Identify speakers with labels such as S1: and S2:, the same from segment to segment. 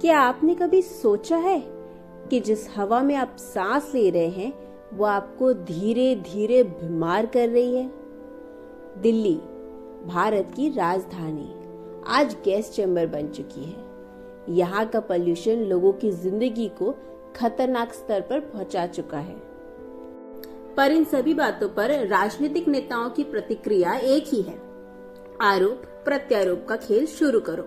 S1: क्या आपने कभी सोचा है कि जिस हवा में आप सांस ले रहे हैं वो आपको धीरे धीरे बीमार कर रही है? दिल्ली, भारत की राजधानी, आज गैस चैम्बर बन चुकी है। यहाँ का पोल्यूशन लोगों की जिंदगी को खतरनाक स्तर पर पहुंचा चुका है। पर इन सभी बातों पर राजनीतिक नेताओं की प्रतिक्रिया एक ही है, आरोप प्रत्यारोप का खेल शुरू करो।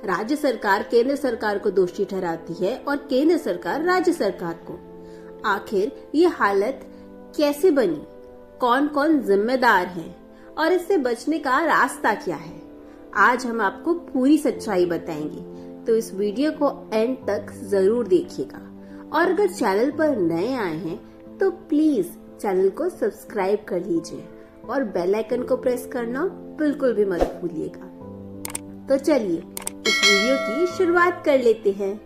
S1: राज्य सरकार केंद्र सरकार को दोषी ठहराती है और केंद्र सरकार राज्य सरकार को। आखिर ये हालत कैसे बनी, कौन कौन जिम्मेदार है और इससे बचने का रास्ता क्या है, आज हम आपको पूरी सच्चाई बताएंगे। तो इस वीडियो को एंड तक जरूर देखिएगा और अगर चैनल पर नए आए हैं तो प्लीज चैनल को सब्सक्राइब कर लीजिए और बेल आइकन को प्रेस करना बिल्कुल भी मत भूलिएगा। तो चलिए इस वीडियो की शुरुआत कर लेते हैं।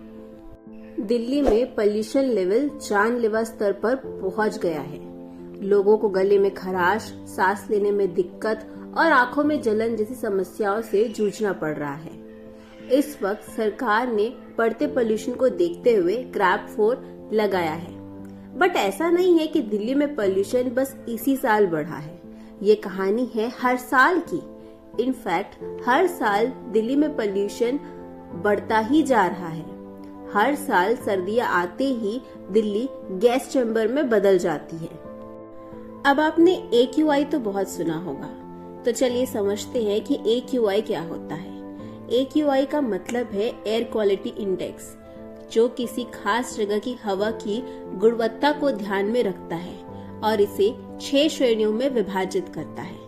S1: दिल्ली में पोल्यूशन लेवल जानलेवा स्तर पर पहुंच गया है। लोगों को गले में खराश, सांस लेने में दिक्कत और आंखों में जलन जैसी समस्याओं से जूझना पड़ रहा है। इस वक्त सरकार ने बढ़ते पोल्यूशन को देखते हुए क्रैप 4 लगाया है। बट ऐसा नहीं है कि दिल्ली में पोल्यूशन बस इसी साल बढ़ा है। ये कहानी है हर साल की। इनफैक्ट हर साल दिल्ली में पोल्यूशन बढ़ता ही जा रहा है। हर साल सर्दियां आते ही दिल्ली गैस चैम्बर में बदल जाती है। अब आपने AQI तो बहुत सुना होगा, तो चलिए समझते हैं कि AQI क्या होता है। AQI का मतलब है एयर क्वालिटी इंडेक्स, जो किसी खास जगह की हवा की गुणवत्ता को ध्यान में रखता है और इसे 6 श्रेणियों में विभाजित करता है।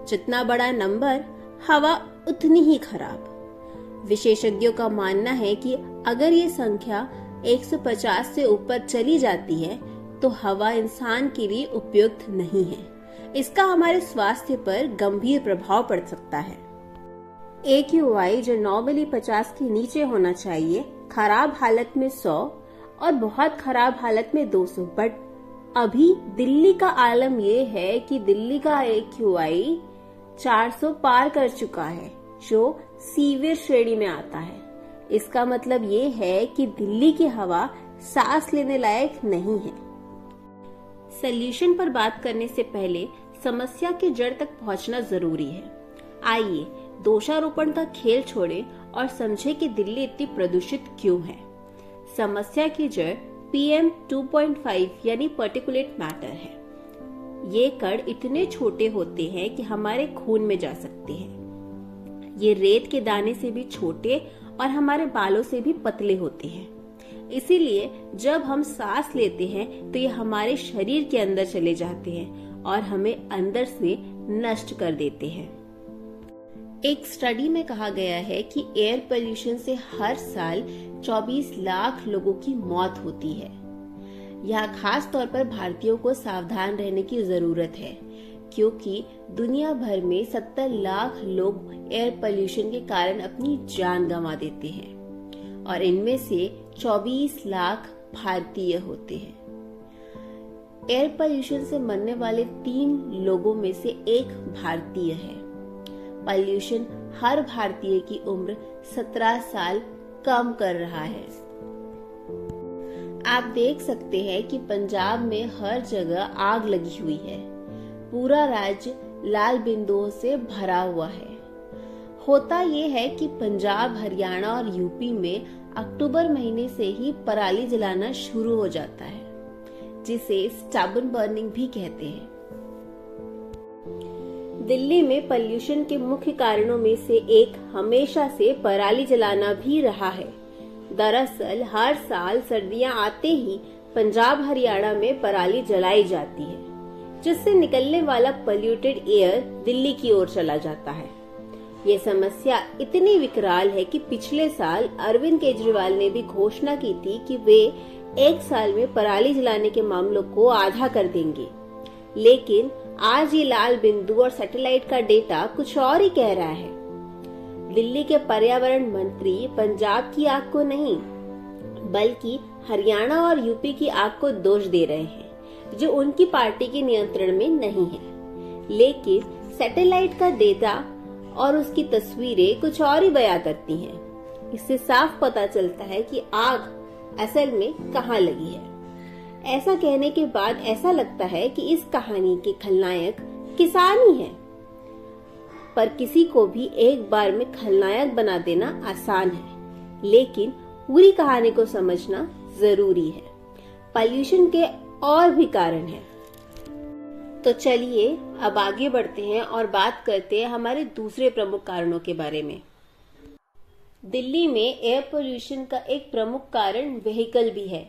S1: जितना बड़ा नंबर, हवा उतनी ही खराब। विशेषज्ञों का मानना है कि अगर ये संख्या 150 से ऊपर चली जाती है तो हवा इंसान के लिए उपयुक्त नहीं है। इसका हमारे स्वास्थ्य पर गंभीर प्रभाव पड़ सकता है। AQI जो नॉर्मली 50 के नीचे होना चाहिए, खराब हालत में 100 और बहुत खराब हालत में 200। बट अभी दिल्ली का आलम ये है कि दिल्ली का AQI 400 पार कर चुका है, जो सीवियर श्रेणी में आता है। इसका मतलब ये है कि दिल्ली की हवा सांस लेने लायक नहीं है। सॉल्यूशन पर बात करने से पहले समस्या की जड़ तक पहुंचना जरूरी है। आइए दोषारोपण का खेल छोड़ें और समझें कि दिल्ली इतनी प्रदूषित क्यों है। समस्या की जड़ PM 2.5 यानी पार्टिकुलेट मैटर है। ये कण इतने छोटे होते हैं कि हमारे खून में जा सकते हैं। ये रेत के दाने से भी छोटे और हमारे बालों से भी पतले होते हैं। इसीलिए जब हम सांस लेते हैं तो ये हमारे शरीर के अंदर चले जाते हैं और हमें अंदर से नष्ट कर देते हैं। एक स्टडी में कहा गया है कि एयर पोल्यूशन से हर साल 24 लाख लोगों की मौत होती है। यहाँ खास तौर पर भारतीयों को सावधान रहने की जरूरत है, क्योंकि दुनिया भर में 70 लाख लोग एयर पोल्यूशन के कारण अपनी जान गंवा देते हैं और इनमें से 24 लाख भारतीय होते हैं। एयर पोल्यूशन से मरने वाले 3 लोगों में से 1 भारतीय है। पोल्यूशन हर भारतीय की उम्र 17 साल कम कर रहा है। आप देख सकते हैं कि पंजाब में हर जगह आग लगी हुई है। पूरा राज्य लाल बिंदुओं से भरा हुआ है। होता ये है कि पंजाब, हरियाणा और यूपी में अक्टूबर महीने से ही पराली जलाना शुरू हो जाता है, जिसे स्टबन बर्निंग भी कहते हैं। दिल्ली में पोल्यूशन के मुख्य कारणों में से एक हमेशा से पराली जलाना भी रहा है। दरअसल हर साल सर्दियां आते ही पंजाब, हरियाणा में पराली जलाई जाती है, जिससे निकलने वाला पोल्यूटेड एयर दिल्ली की ओर चला जाता है। ये समस्या इतनी विकराल है कि पिछले साल अरविंद केजरीवाल ने भी घोषणा की थी कि वे 1 साल में पराली जलाने के मामलों को आधा कर देंगे। लेकिन आज ये लाल बिंदु और सैटेलाइट का डेटा कुछ और ही कह रहा है। दिल्ली के पर्यावरण मंत्री पंजाब की आग को नहीं, बल्कि हरियाणा और यूपी की आग को दोष दे रहे हैं, जो उनकी पार्टी के नियंत्रण में नहीं है। लेकिन सैटेलाइट का डेटा और उसकी तस्वीरें कुछ और ही बयां करती हैं। इससे साफ पता चलता है कि आग असल में कहाँ लगी है। ऐसा कहने के बाद ऐसा लगता है कि इस कहानी के खलनायक किसान ही है, पर किसी को भी एक बार में खलनायक बना देना आसान है, लेकिन पूरी कहानी को समझना जरूरी है। पॉल्यूशन के और भी कारण हैं। तो चलिए अब आगे बढ़ते हैं और बात करते हैं हमारे दूसरे प्रमुख कारणों के बारे में। दिल्ली में एयर पोल्यूशन का एक प्रमुख कारण व्हीकल भी है।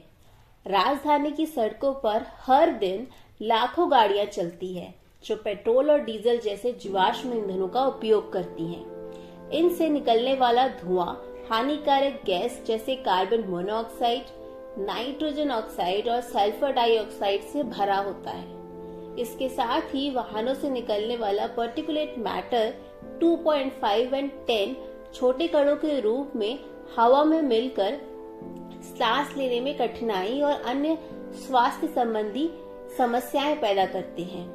S1: राजधानी की सड़कों पर हर दिन लाखों गाड़ियां चलती है जो पेट्रोल और डीजल जैसे जीवाश्म ईंधनों का उपयोग करती हैं। इनसे निकलने वाला धुआं हानिकारक गैस जैसे कार्बन मोनोऑक्साइड, नाइट्रोजन ऑक्साइड और सल्फर डाइऑक्साइड से भरा होता है। इसके साथ ही वाहनों से निकलने वाला पार्टिकुलेट मैटर 2.5 और 10 छोटे कणों के रूप में हवा में मिलकर सांस लेने में कठिनाई और अन्य स्वास्थ्य संबंधी समस्याएं पैदा करते हैं।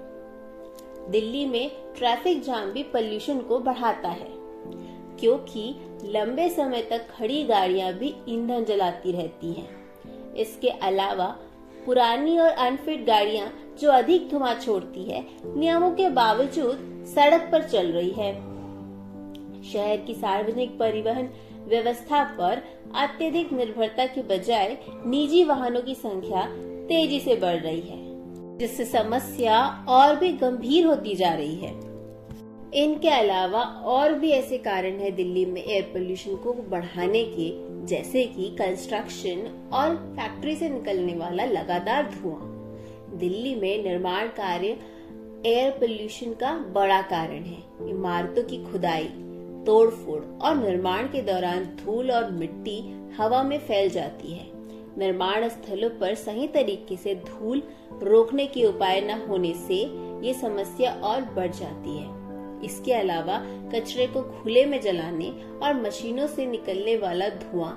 S1: दिल्ली में ट्रैफिक जाम भी पोल्यूशन को बढ़ाता है, क्योंकि लंबे समय तक खड़ी गाड़ियां भी ईंधन जलाती रहती हैं। इसके अलावा पुरानी और अनफिट गाड़ियां जो अधिक धुआं छोड़ती है, नियमों के बावजूद सड़क पर चल रही है। शहर की सार्वजनिक परिवहन व्यवस्था पर अत्यधिक निर्भरता के बजाय निजी वाहनों की संख्या तेजी से बढ़ रही है, जिससे समस्या और भी गंभीर होती जा रही है। इनके अलावा और भी ऐसे कारण हैं दिल्ली में एयर पोल्यूशन को बढ़ाने के, जैसे कि कंस्ट्रक्शन और फैक्ट्री से निकलने वाला लगातार धुआं। दिल्ली में निर्माण कार्य एयर पोल्यूशन का बड़ा कारण है। इमारतों की खुदाई, तोड़फोड़ और निर्माण के दौरान धूल और मिट्टी हवा में फैल जाती है। निर्माण स्थलों पर सही तरीके से धूल रोकने के उपाय न होने से ये समस्या और बढ़ जाती है। इसके अलावा कचरे को खुले में जलाने और मशीनों से निकलने वाला धुआं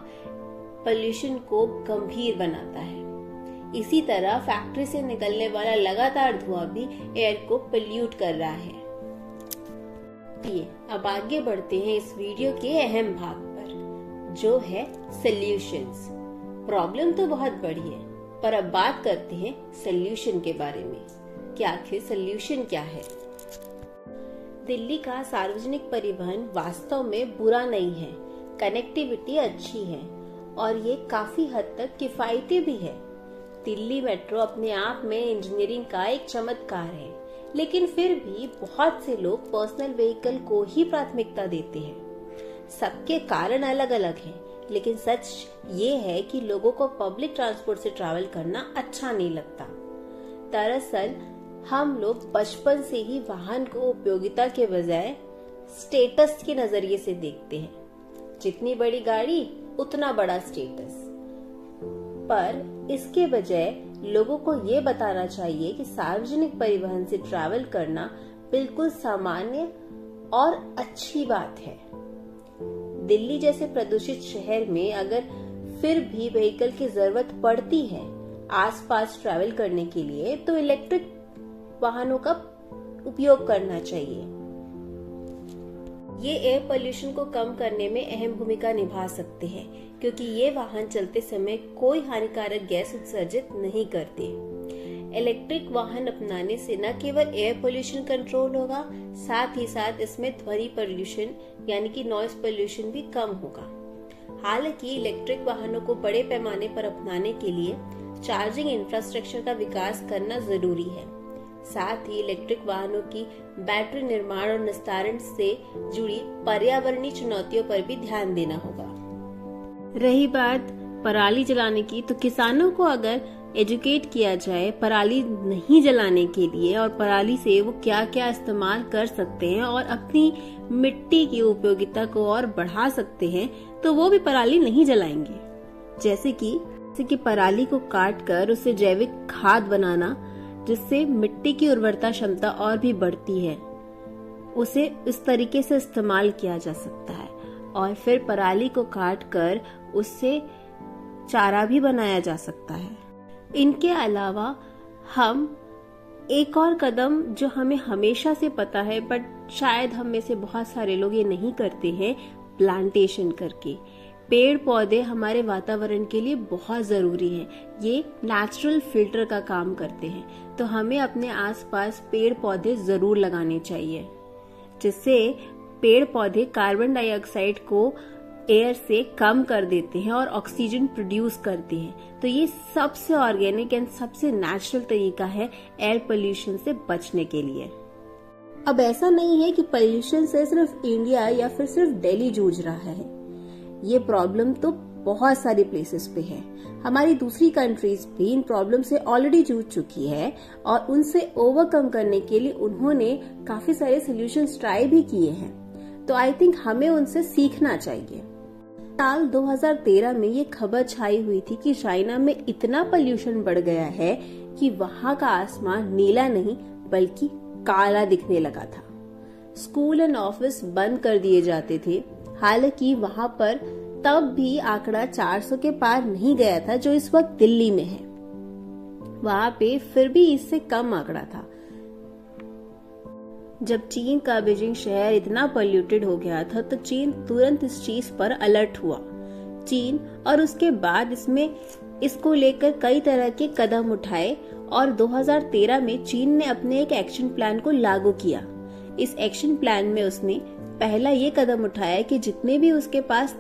S1: पोल्यूशन को गंभीर बनाता है। इसी तरह फैक्ट्री से निकलने वाला लगातार धुआं भी एयर को पोल्यूट कर रहा है। अब आगे बढ़ते हैं इस वीडियो के अहम भाग पर, जो है सॉल्यूशंस। प्रॉब्लम तो बहुत बड़ी है, पर अब बात करते हैं सॉल्यूशन के बारे में कि आखिर सॉल्यूशन क्या है। दिल्ली का सार्वजनिक परिवहन वास्तव में बुरा नहीं है। कनेक्टिविटी अच्छी है और ये काफी हद तक किफायती भी है। दिल्ली मेट्रो अपने आप में इंजीनियरिंग का एक चमत्कार है, लेकिन फिर भी बहुत से लोग पर्सनल व्हीकल को ही प्राथमिकता देते हैं। सबके कारण अलग अलग हैं, लेकिन सच ये है कि लोगों को पब्लिक ट्रांसपोर्ट से ट्रैवल करना अच्छा नहीं लगता। दरअसल हम लोग बचपन से ही वाहन को उपयोगिता के बजाय स्टेटस के नजरिए से देखते हैं। जितनी बड़ी गाड़ी उतना बड़ा स्टेटस। पर इसके बजाय लोगों को ये बताना चाहिए कि सार्वजनिक परिवहन से ट्रैवल करना बिल्कुल सामान्य और अच्छी बात है। दिल्ली जैसे प्रदूषित शहर में अगर फिर भी व्हीकल की जरूरत पड़ती है आसपास ट्रैवल करने के लिए, तो इलेक्ट्रिक वाहनों का उपयोग करना चाहिए। ये एयर पोल्यूशन को कम करने में अहम भूमिका निभा सकते हैं, क्योंकि ये वाहन चलते समय कोई हानिकारक गैस उत्सर्जित नहीं करते। इलेक्ट्रिक वाहन अपनाने से न केवल एयर पोल्यूशन कंट्रोल होगा, साथ ही साथ इसमें ध्वनि पोल्यूशन यानी कि नॉइज पोल्यूशन भी कम होगा। हालांकि इलेक्ट्रिक वाहनों को बड़े पैमाने पर अपनाने के लिए चार्जिंग इंफ्रास्ट्रक्चर का विकास करना जरूरी है। साथ ही इलेक्ट्रिक वाहनों की बैटरी निर्माण और निस्तारण से जुड़ी पर्यावरणीय चुनौतियों पर भी ध्यान देना होगा। रही बात पराली जलाने की, तो किसानों को अगर एजुकेट किया जाए पराली नहीं जलाने के लिए और पराली से वो क्या क्या इस्तेमाल कर सकते हैं और अपनी मिट्टी की उपयोगिता को और बढ़ा सकते हैं, तो वो भी पराली नहीं जलाएंगे। जैसे कि पराली को काट कर उससे जैविक खाद बनाना, जिससे मिट्टी की उर्वरता क्षमता और भी बढ़ती है, उसे इस तरीके से इस्तेमाल किया जा सकता है। और फिर पराली को काट कर उससे चारा भी बनाया जा सकता है। इनके अलावा हम एक और कदम जो हमें हमेशा से पता है बट शायद हम में से बहुत सारे लोग ये नहीं करते हैं, प्लांटेशन करके पेड़ पौधे हमारे वातावरण के लिए बहुत जरूरी हैं। ये नेचुरल फिल्टर का काम करते हैं, तो हमें अपने आसपास पेड़ पौधे जरूर लगाने चाहिए, जिससे पेड़ पौधे कार्बन डाइऑक्साइड को एयर से कम कर देते हैं और ऑक्सीजन प्रोड्यूस करते हैं। तो ये सबसे ऑर्गेनिक एंड सबसे नेचुरल तरीका है एयर पोल्यूशन से बचने के लिए। अब ऐसा नहीं है कि पोल्यूशन से सिर्फ इंडिया या फिर सिर्फ दिल्ली जूझ रहा है। ये प्रॉब्लम तो बहुत सारी प्लेसेस पे है। हमारी दूसरी कंट्रीज भी इन प्रॉब्लम से ऑलरेडी जूझ चुकी है और उनसे ओवरकम करने के लिए उन्होंने काफी सारे सॉल्यूशंस ट्राई भी किए हैं। तो आई थिंक हमें उनसे सीखना चाहिए। साल 2013 में ये खबर छाई हुई थी कि चाइना में इतना पोल्यूशन बढ़ गया है कि वहां का आसमान नीला नहीं बल्कि काला दिखने लगा था। स्कूल एंड ऑफिस बंद कर दिए जाते थे। हालांकि वहां पर तब भी आंकड़ा 400 के पार नहीं गया था, जो इस वक्त दिल्ली में है। वहां पे फिर भी इससे कम आंकड़ा था। जब चीन का बीजिंग शहर इतना पोल्यूटेड हो गया था तो चीन तुरंत इस चीज पर अलर्ट हुआ। चीन और उसके बाद इसको लेकर कई तरह के कदम उठाए और 2013 में चीन ने अपने एक एक्शन प्लान को लागू किया। इस एक्शन प्लान में उसने पहला ये कदम उठाया कि जितने भी उसके पास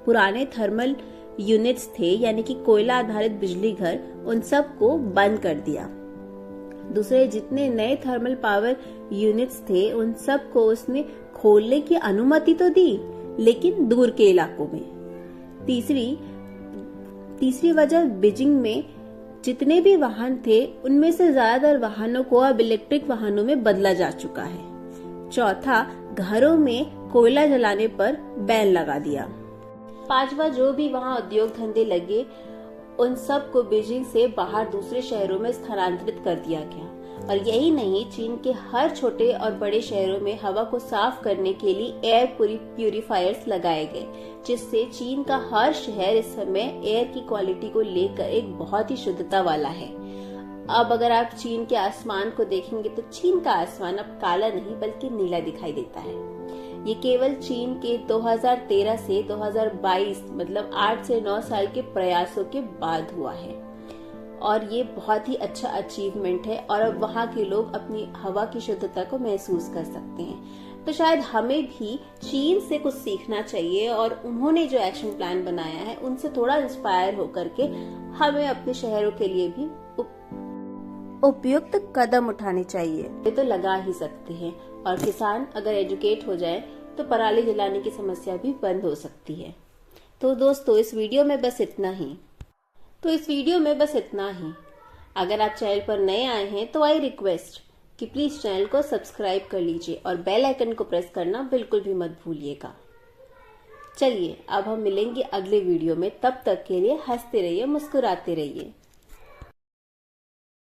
S1: पुराने थर्मल यूनिट्स थे, यानी कि कोयला आधारित बिजली घर, उन सब को बंद कर दिया। दूसरे जितने नए थर्मल पावर यूनिट्स थे उन सब को उसने खोलने की अनुमति तो दी, लेकिन दूर के इलाकों में। तीसरी वजह, बीजिंग में जितने भी वाहन थे उनमें से ज्यादातर वाहनों को अब इलेक्ट्रिक वाहनों में बदला जा चुका है। चौथा, घरों में कोयला जलाने पर बैन लगा दिया। पांचवा, जो भी वहां उद्योग धंधे लगे उन सब को बीजिंग से बाहर दूसरे शहरों में स्थानांतरित कर दिया गया। और यही नहीं, चीन के हर छोटे और बड़े शहरों में हवा को साफ करने के लिए एयर प्यूरिफायर्स लगाए गए, जिससे चीन का हर शहर इस समय एयर की क्वालिटी को लेकर एक बहुत ही शुद्धता वाला है। अब अगर आप चीन के आसमान को देखेंगे तो चीन का आसमान अब काला नहीं बल्कि नीला दिखाई देता है। ये केवल चीन के 2013 से 2022 मतलब 8 से 9 साल के प्रयासों के बाद हुआ है और ये बहुत ही अच्छा अचीवमेंट है और अब वहाँ के लोग अपनी हवा की शुद्धता को महसूस कर सकते हैं। तो शायद हमें भी चीन से कुछ सीखना चाहिए और उन्होंने जो एक्शन प्लान बनाया है उनसे थोड़ा इंस्पायर होकर के हमें अपने शहरों के लिए भी उपयुक्त कदम उठाने चाहिए। ये तो लगा ही सकते हैं और किसान अगर एजुकेट हो जाए तो पराली जलाने की समस्या भी बंद हो सकती है। तो दोस्तों, इस वीडियो में बस इतना ही। अगर आप चैनल पर नए आए हैं तो आई रिक्वेस्ट कि प्लीज चैनल को सब्सक्राइब कर लीजिए और बेल आइकन को प्रेस करना बिल्कुल भी मत भूलिएगा। चलिए अब हम मिलेंगे अगले वीडियो में। तब तक के लिए हंसते रहिए, मुस्कुराते रहिए।